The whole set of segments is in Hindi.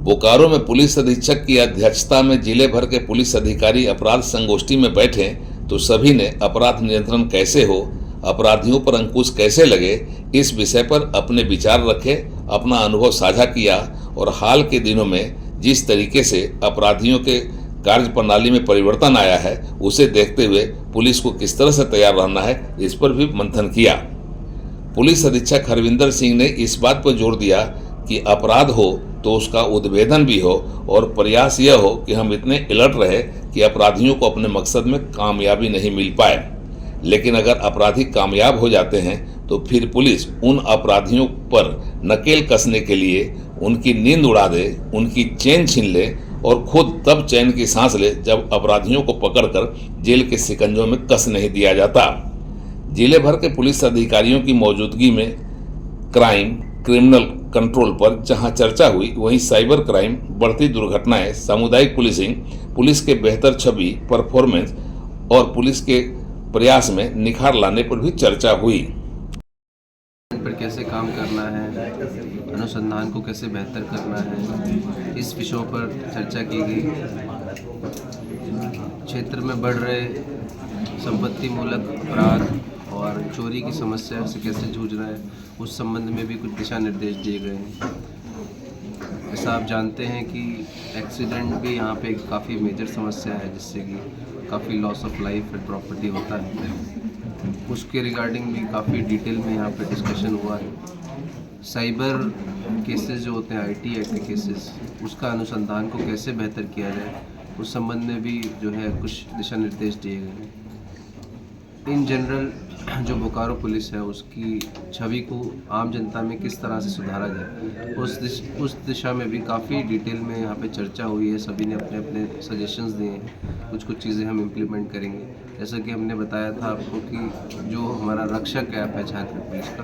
बोकारो में पुलिस अधीक्षक की अध्यक्षता में जिले भर के पुलिस अधिकारी अपराध संगोष्ठी में बैठे तो सभी ने अपराध नियंत्रण कैसे हो, अपराधियों पर अंकुश कैसे लगे, इस विषय पर अपने विचार रखे, अपना अनुभव साझा किया और हाल के दिनों में जिस तरीके से अपराधियों के कार्य प्रणाली में परिवर्तन आया है उसे देखते हुए पुलिस को किस तरह से तैयार रहना है इस पर भी मंथन किया। पुलिस अधीक्षक हरविंदर सिंह ने इस बात पर जोर दिया कि अपराध हो तो उसका उद्भेदन भी हो और प्रयास यह हो कि हम इतने अलर्ट रहे कि अपराधियों को अपने मकसद में कामयाबी नहीं मिल पाए। लेकिन अगर अपराधी कामयाब हो जाते हैं तो फिर पुलिस उन अपराधियों पर नकेल कसने के लिए उनकी नींद उड़ा दे, उनकी चैन छीन ले और खुद तब चैन की सांस ले जब अपराधियों को पकड़कर जेल के शिकंजों में कस नहीं दिया जाता। जिले भर के पुलिस अधिकारियों की मौजूदगी में क्रिमिनल कंट्रोल पर जहां चर्चा हुई, वहीं साइबर क्राइम, बढ़ती दुर्घटनाएं, सामुदायिक पुलिसिंग, पुलिस के बेहतर छवि, परफॉर्मेंस और पुलिस के प्रयास में निखार लाने पर भी चर्चा हुई। पर कैसे काम करना है, अनुसंधान को कैसे बेहतर करना है, इस विषयों पर चर्चा की गई। क्षेत्र में बढ़ रहे संपत्ति मूलक अपराध और चोरी की समस्या से कैसे जूझना है, उस संबंध में भी कुछ दिशा निर्देश दिए गए हैं। ऐसा आप जानते हैं कि एक्सीडेंट भी यहाँ पे काफ़ी मेजर समस्या है, जिससे कि काफ़ी loss of life and property होता है। उसके रिगार्डिंग भी काफ़ी डिटेल में यहाँ पे डिस्कशन हुआ है। साइबर केसेस जो होते हैं, आईटी एक्ट के केसेस, उसका अनुसंधान को कैसे बेहतर किया जाए, उस संबंध में भी जो है कुछ दिशा निर्देश दिए गए हैं। इन जनरल जो बोकारो पुलिस है उसकी छवि को आम जनता में किस तरह से सुधारा जाए, उस दिशा में भी काफ़ी डिटेल में यहाँ पे चर्चा हुई है। सभी ने अपने अपने सजेशंस दिए हैं। कुछ चीज़ें हम इम्प्लीमेंट करेंगे। जैसा कि हमने बताया था आपको कि जो हमारा रक्षक ऐप है झारखंड पुलिस का,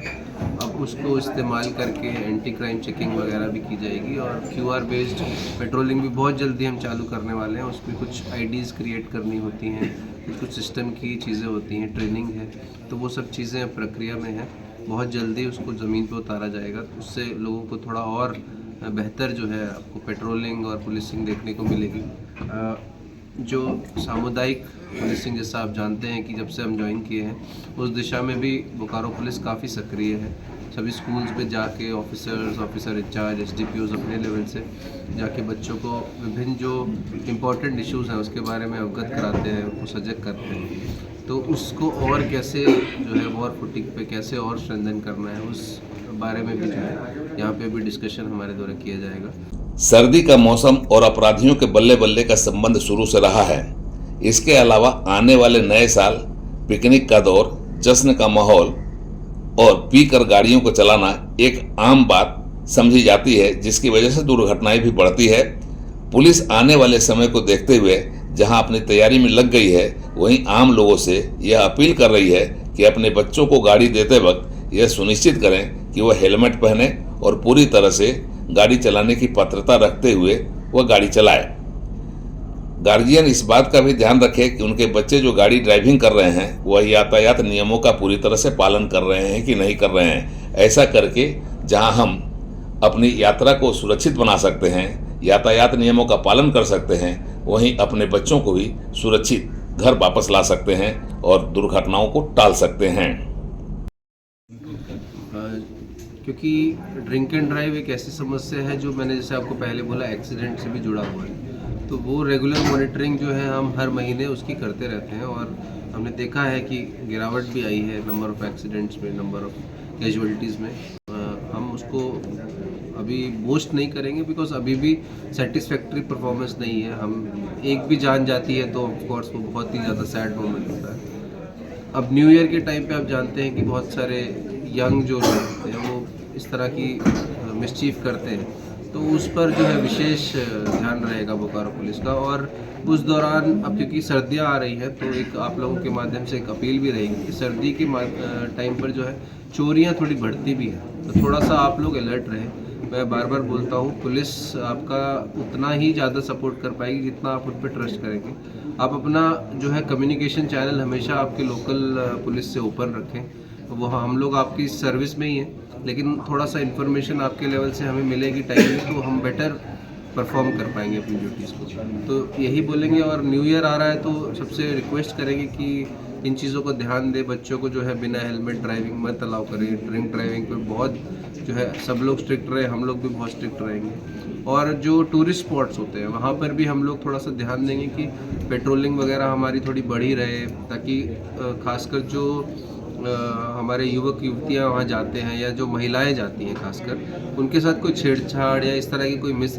अब उसको इस्तेमाल करके एंटी क्राइम चेकिंग वगैरह भी की जाएगी और QR बेस्ड पेट्रोलिंग भी बहुत जल्दी हम चालू करने वाले हैं। उसमें कुछ IDs क्रिएट करनी होती हैं, कुछ सिस्टम की चीज़ें होती हैं, ट्रेनिंग है, तो वो सब चीज़ें प्रक्रिया में है। बहुत जल्दी उसको ज़मीन पे उतारा जाएगा। उससे लोगों को थोड़ा और बेहतर जो है आपको पेट्रोलिंग और पुलिसिंग देखने को मिलेगी। जो सामुदायिक पुलिसिंग, जैसा आप जानते हैं कि जब से हम ज्वाइन किए हैं, उस दिशा में भी बोकारो पुलिस काफ़ी सक्रिय है। सभी स्कूल्स पे जाके ऑफिसर इंचार्ज, SDPOs अपने लेवल से जाके बच्चों को विभिन्न जो इम्पोर्टेंट इश्यूज़ हैं उसके बारे में अवगत कराते हैं, उनको सजग करते हैं। तो उसको और कैसे जो है वॉर फुटिंग पे कैसे और स्ट्रेंथन करना है, उस बारे में भी जो है यहाँ पे भी डिस्कशन हमारे द्वारा किया जाएगा। सर्दी का मौसम और अपराधियों के बल्ले बल्ले का संबंध शुरू से रहा है। इसके अलावा आने वाले नए साल, पिकनिक का दौर, जश्न का माहौल और पीकर गाड़ियों को चलाना एक आम बात समझी जाती है, जिसकी वजह से दुर्घटनाएं भी बढ़ती है। पुलिस आने वाले समय को देखते हुए जहां अपनी तैयारी में लग गई है, वहीं आम लोगों से यह अपील कर रही है कि अपने बच्चों को गाड़ी देते वक्त यह सुनिश्चित करें कि वह हेलमेट पहने और पूरी तरह से गाड़ी चलाने की पात्रता रखते हुए वह गाड़ी चलाए। गार्जियन इस बात का भी ध्यान रखे कि उनके बच्चे जो गाड़ी ड्राइविंग कर रहे हैं वह यातायात नियमों का पूरी तरह से पालन कर रहे हैं कि नहीं कर रहे हैं। ऐसा करके जहां हम अपनी यात्रा को सुरक्षित बना सकते हैं, यातायात नियमों का पालन कर सकते हैं, वहीं अपने बच्चों को भी सुरक्षित घर वापस ला सकते हैं और दुर्घटनाओं को टाल सकते हैं। क्योंकि ड्रिंक एंड ड्राइव एक ऐसी समस्या है जो मैंने जैसे आपको पहले बोला एक्सीडेंट से भी जुड़ा हुआ है, तो वो रेगुलर मॉनिटरिंग जो है हम हर महीने उसकी करते रहते हैं और हमने देखा है कि गिरावट भी आई है नंबर ऑफ़ एक्सीडेंट्स में, नंबर ऑफ़ कैजुअलिटीज़ में। हम उसको अभी बोस्ट नहीं करेंगे बिकॉज अभी भी सेटिस्फैक्ट्री परफॉर्मेंस नहीं है। हम एक भी जान जाती है तो ऑफ कोर्स वो बहुत ही ज़्यादा सैड मोमेंट होता है। अब न्यू ईयर के टाइम पे आप जानते हैं कि बहुत सारे यंग जो लोग होते हैं वो इस तरह की मिसचीफ करते हैं, तो उस पर जो है विशेष ध्यान रहेगा बोकारो पुलिस का। और उस दौरान अब क्योंकि सर्दियाँ आ रही हैं तो एक आप लोगों के माध्यम से एक अपील भी रहेगी कि सर्दी के टाइम पर जो है चोरियाँ थोड़ी बढ़ती भी हैं, तो थोड़ा सा आप लोग अलर्ट रहें। मैं बार बार बोलता हूँ, पुलिस आपका उतना ही ज़्यादा सपोर्ट कर पाएगी जितना आप उन पर ट्रस्ट करेंगे। आप अपना जो है कम्युनिकेशन चैनल हमेशा आपके लोकल पुलिस से ओपन रखें। वो हम लोग आपकी सर्विस में ही हैं, लेकिन थोड़ा सा इन्फॉर्मेशन आपके लेवल से हमें मिलेगी टाइमली, तो हम बेटर परफॉर्म कर पाएंगे अपनी ड्यूटीज़ को। तो यही बोलेंगे, और न्यू ईयर आ रहा है तो सबसे रिक्वेस्ट करेंगे कि इन चीज़ों को ध्यान दें। बच्चों को जो है बिना हेलमेट ड्राइविंग मत अलाउ करें। ड्रिंक ड्राइविंग पर बहुत जो है सब लोग स्ट्रिक्ट रहे, हम लोग भी बहुत स्ट्रिक्ट रहेंगे। और जो टूरिस्ट स्पॉट्स होते हैं वहाँ पर भी हम लोग थोड़ा सा ध्यान देंगे कि पेट्रोलिंग वगैरह हमारी थोड़ी बढ़ी रहे, ताकि खासकर जो हमारे युवक युवतियाँ वहाँ जाते हैं या जो महिलाएं जाती हैं खासकर, उनके साथ कोई छेड़छाड़ या इस तरह की कोई मिस।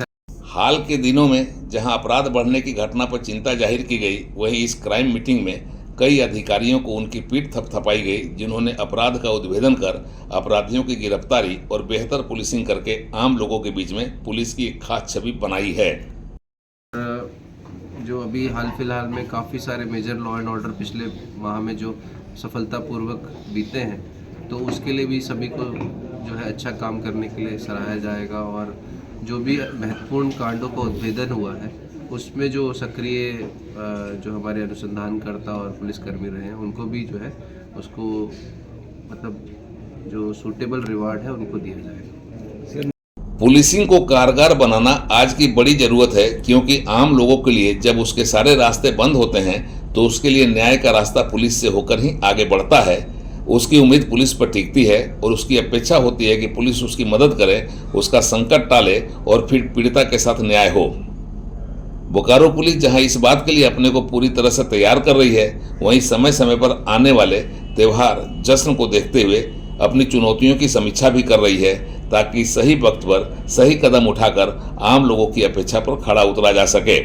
हाल के दिनों में जहां अपराध बढ़ने की घटना पर चिंता जाहिर की गई, वहीं इस क्राइम मीटिंग में कई अधिकारियों को उनकी पीठ थपथपाई गई, जिन्होंने अपराध का उद्भेदन कर अपराधियों की गिरफ्तारी और बेहतर पुलिसिंग करके आम लोगों के बीच में पुलिस की एक खास छवि बनाई है। जो अभी हाल फिलहाल में काफ़ी सारे मेजर लॉ एंड ऑर्डर पिछले माह में जो सफलतापूर्वक बीते हैं, तो उसके लिए भी सभी को जो है अच्छा काम करने के लिए सराहा जाएगा। और जो भी महत्वपूर्ण कांडों का उद्भेदन हुआ है उसमें जो सक्रिय जो हमारे अनुसंधानकर्ता और पुलिसकर्मी रहे हैं, उनको भी जो है उसको मतलब जो सूटेबल रिवार्ड है उनको दिया जाएगा। पुलिसिंग को कारगर बनाना आज की बड़ी जरूरत है, क्योंकि आम लोगों के लिए जब उसके सारे रास्ते बंद होते हैं तो उसके लिए न्याय का रास्ता पुलिस से होकर ही आगे बढ़ता है। उसकी उम्मीद पुलिस पर टिकती है और उसकी अपेक्षा होती है कि पुलिस उसकी मदद करे, उसका संकट टाले और फिर पीड़िता के साथ न्याय हो। बोकारो पुलिस जहां इस बात के लिए अपने को पूरी तरह से तैयार कर रही है, वहीं समय समय पर आने वाले त्योहार जश्न को देखते हुए अपनी चुनौतियों की समीक्षा भी कर रही है, ताकि सही वक्त पर सही कदम उठाकर आम लोगों की अपेक्षा पर खड़ा उतरा जा सके।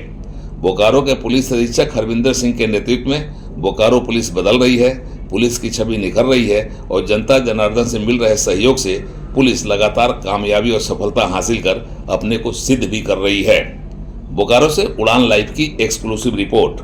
बोकारो के पुलिस अधीक्षक हरविंदर सिंह के नेतृत्व में बोकारो पुलिस बदल रही है, पुलिस की छवि निखर रही है और जनता जनार्दन से मिल रहे सहयोग से पुलिस लगातार कामयाबी और सफलता हासिल कर अपने को सिद्ध भी कर रही है। बोकारो से उड़ान लाइव की एक्सक्लूसिव रिपोर्ट।